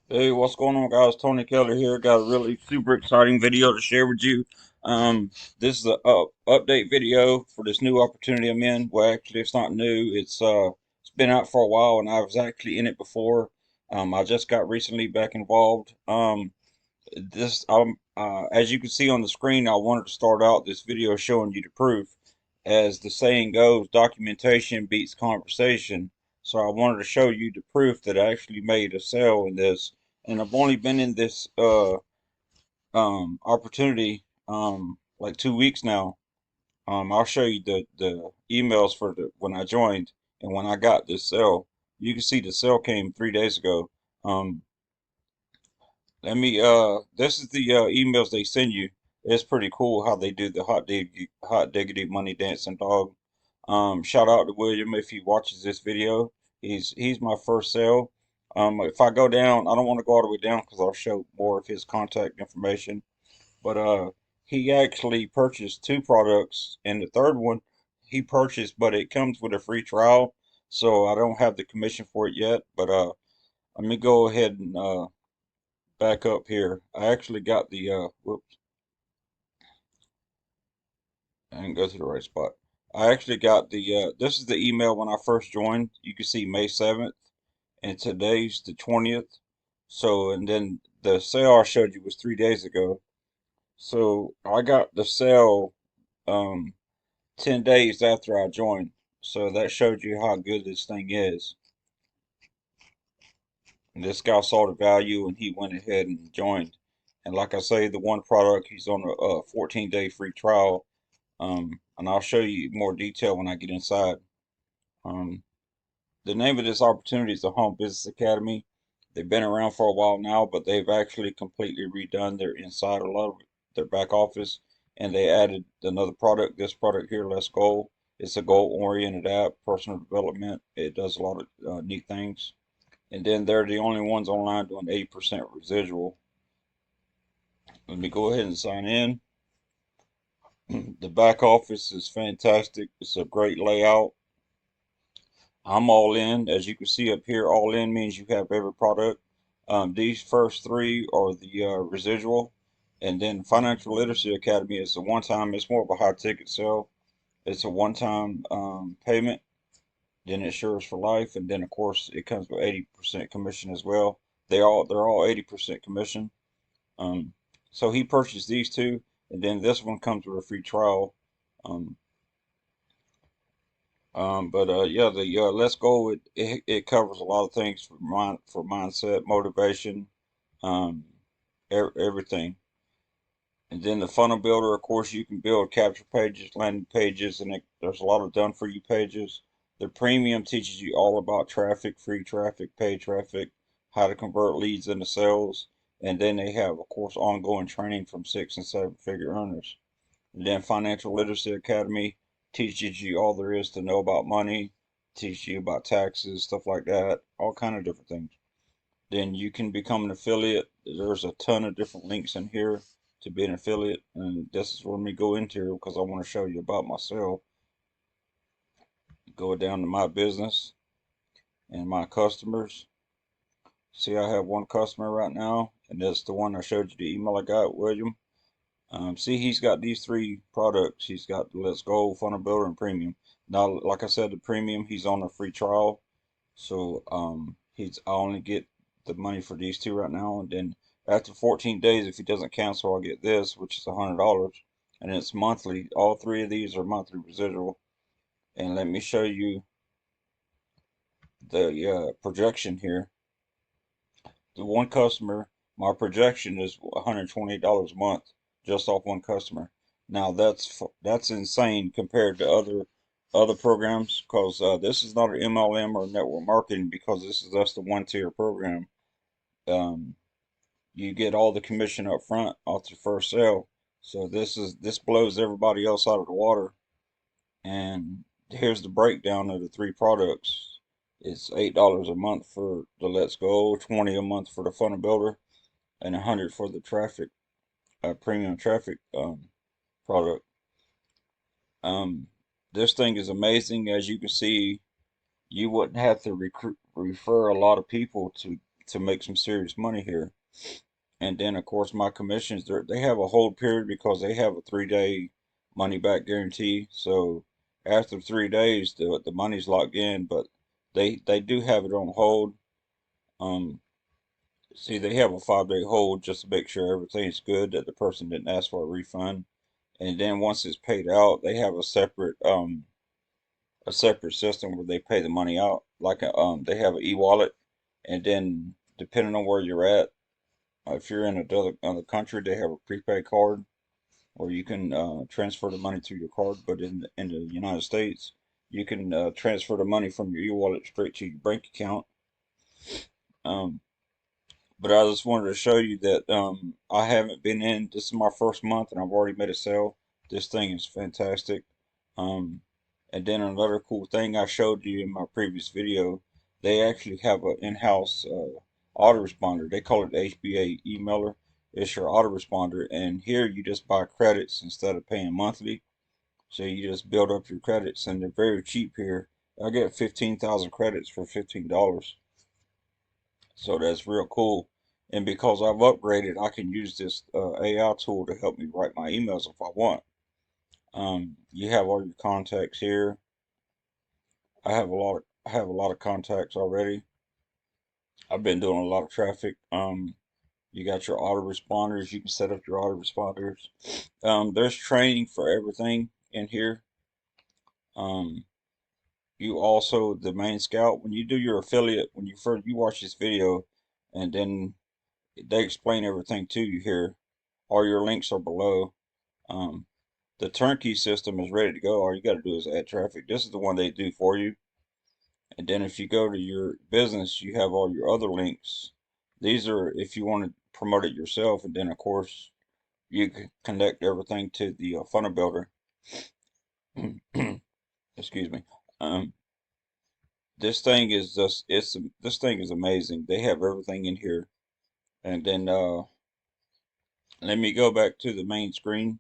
Hey, what's going on, guys? Tony Keller here. Got a really super exciting video to share with you. This is a update video for this new opportunity I'm in. Well, actually, it's not new. It's been out for a while, and I was actually in it before. I just got recently back involved. As you can see on the screen, I wanted to start out this video showing you the proof. As the saying goes, documentation beats conversation. So I wanted to show you the proof that I actually made a sale in this. And I've only been in this opportunity like 2 weeks now. I'll show you the emails for the when I joined and when I got this sale. You can see the sale came 3 days ago. Um, this is the emails they send you. It's pretty cool how they do the hot diggity money dancing dog. Shout out to William if he watches this video. He's my first sale. If I go down, I don't want to go all the way down because I'll show more of his contact information. But he actually purchased two products, and the third one he purchased, but it comes with a free trial, so I don't have the commission for it yet. But let me go ahead and back up here. I actually got the whoops, I didn't go to the right spot. I actually got the this is the email when I first joined. You can see May 7th, and today's the 20th. So, and then the sale I showed you was 3 days ago. So I got the sale 10 days after I joined. So that showed you how good this thing is. And this guy saw the value and he went ahead and joined. And like I say, the one product, he's on a 14-day free trial. And I'll show you more detail when I get inside. Um, the name of this opportunity is the Home Business Academy. They've been around for a while now, but they've actually completely redone their inside, a lot of their back office, and they added another product. This product here, Let's Go. It's a goal-oriented app, personal development. It does a lot of neat things. And then they're the only ones online doing 80% residual. Let me go ahead and sign in. The back office is fantastic. It's a great layout. I'm all in. As you can see up here, all in means you have every product. These first three are the residual. And then Financial Literacy Academy is a one-time, it's more of a high ticket sale. It's a one-time payment. Then it insures for life. And then, of course, it comes with 80% commission as well. They're all 80% commission. Um, so he purchased these two. And then this one comes with a free trial. Um, but yeah, the Let's Go it covers a lot of things for mindset, motivation, um, everything. And then the funnel builder, of course, you can build capture pages, landing pages, and there's a lot of done for you pages. The premium teaches you all about traffic, free traffic, paid traffic, how to convert leads into sales, and then they have, of course, ongoing training from 6 and 7 figure earners. And then Financial Literacy Academy teaches you all there is to know about money, teaches you about taxes, stuff like that, all kind of different things. Then you can become an affiliate. There's a ton of different links in here to be an affiliate, and this is where me go into because I want to show you about myself. Go down to my business and my customers. See, I have one customer right now, and that's the one I showed you the email I got, William. See, he's got these three products. He's got the Let's Go, Funnel Builder, and Premium. Now, like I said, the Premium, he's on a free trial. So I only get the money for these two right now. And then after 14 days, if he doesn't cancel, I'll get this, which is $100. And it's monthly. All three of these are monthly residual. And let me show you the projection here. The one customer, my projection is $128 a month just off one customer. Now that's insane compared to other programs because this is not an MLM or network marketing because this is just a one-tier program. Um, you get all the commission up front off the first sale. So this blows everybody else out of the water. And here's the breakdown of the three products. It's $8 a month for the Let's Go, 20 a month for the Funnel Builder, and 100 for the traffic, premium traffic product. Um, this thing is amazing. As you can see, you wouldn't have to refer a lot of people to make some serious money here. And then of course my commissions, they have a hold period because they have a 3-day money back guarantee. So after 3 days, the money's locked in, but they do have it on hold. Um, See, they have a 5-day hold just to make sure everything's good, that the person didn't ask for a refund. And then once it's paid out, they have a separate system where they pay the money out. Like they have an e-wallet, and then depending on where you're at, if you're in another country, they have a prepaid card where you can transfer the money through your card. But in the United States, you can transfer the money from your e-wallet straight to your bank account. Um, But I just wanted to show you that I haven't been in. This is my first month, and I've already made a sale. This thing is fantastic. Um, and then another cool thing I showed you in my previous video, they actually have an in-house autoresponder. They call it the HBA emailer. It's your autoresponder, and here you just buy credits instead of paying monthly. So you just build up your credits, and they're very cheap here. I get 15,000 credits for $15. So that's real cool. And because I've upgraded, I can use this AI tool to help me write my emails if I want. You have all your contacts here. I have a lot of contacts already. I've been doing a lot of traffic. You got your autoresponders. You can set up your autoresponders. There's training for everything in here. Um, you also, the main scout, when you do your affiliate, when you watch this video, and then they explain everything to you here. All your links are below. Um, the turnkey system is ready to go. All you got to do is add traffic. This is the one they do for you. And then if you go to your business, you have all your other links. These are if you want to promote it yourself. And then of course you can connect everything to the funnel builder. Excuse me. Um, this thing is just this thing is amazing. They have everything in here. And then let me go back to the main screen.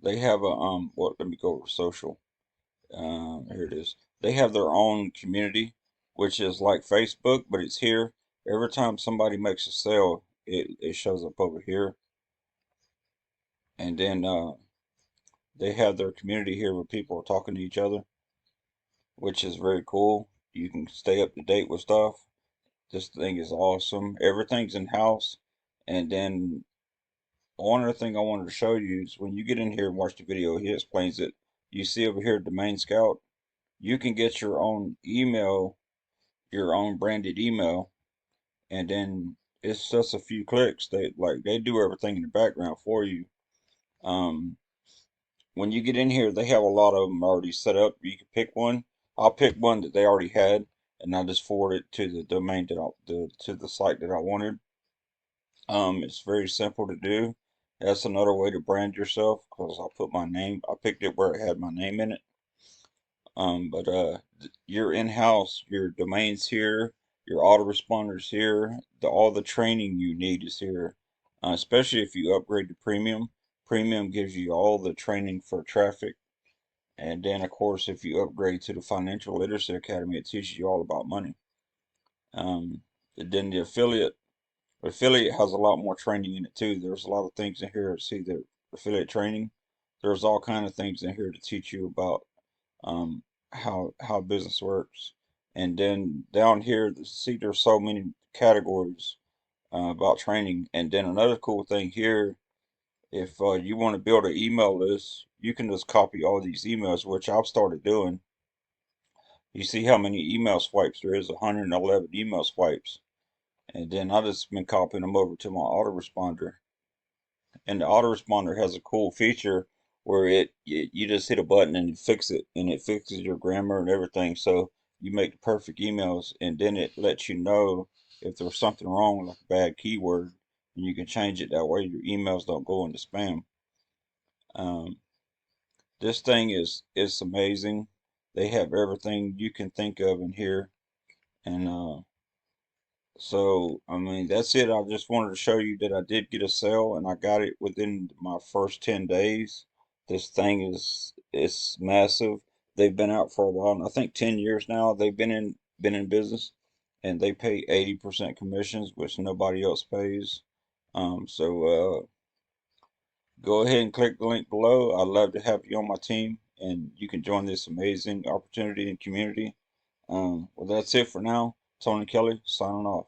They have a well, let me go over social. Here it is. They have their own community, which is like Facebook, but it's here. Every time somebody makes a sale, it shows up over here. And then they have their community here where people are talking to each other, which is very cool. You can stay up to date with stuff. This thing is awesome. Everything's in house. And then one other thing I wanted to show you is when you get in here and watch the video, he explains it. You see over here the main scout. You can get your own email, your own branded email, and then it's just a few clicks. They do everything in the background for you. Um, when you get in here, they have a lot of them already set up. You can pick one. I'll pick one that they already had, and I'll just forward it to the domain to the site that I wanted. It's very simple to do. That's another way to brand yourself because I'll put my name. I picked it where it had my name in it. But your in-house, your domains here, your autoresponders here, all the training you need is here. Especially if you upgrade to premium. Premium gives you all the training for traffic. And then, of course, if you upgrade to the Financial Literacy Academy, it teaches you all about money. Then the affiliate has a lot more training in it too. There's a lot of things in here. See the affiliate training. There's all kind of things in here to teach you about um, how business works. And then down here, see, there's so many categories about training. And then another cool thing here, if you want to build an email list, you can just copy all these emails, which I've started doing. You see how many email swipes there is? 111 email swipes. And then I just been copying them over to my autoresponder. And the autoresponder has a cool feature where you just hit a button and it fixes your grammar and everything. So you make the perfect emails, and then it lets you know if there's something wrong, like a bad keyword, and you can change it. That way your emails don't go into spam. Um, this thing is amazing. They have everything you can think of in here, and so, I mean, that's it. I just wanted to show you that I did get a sale and I got it within my first 10 days. This thing it's massive. They've been out for a while, I think 10 years now. They've been in business. and they pay 80% commissions, which nobody else pays. Go ahead and click the link below. I'd love to have you on my team, and you can join this amazing opportunity and community. Well, that's it for now. Tony Kelly signing off.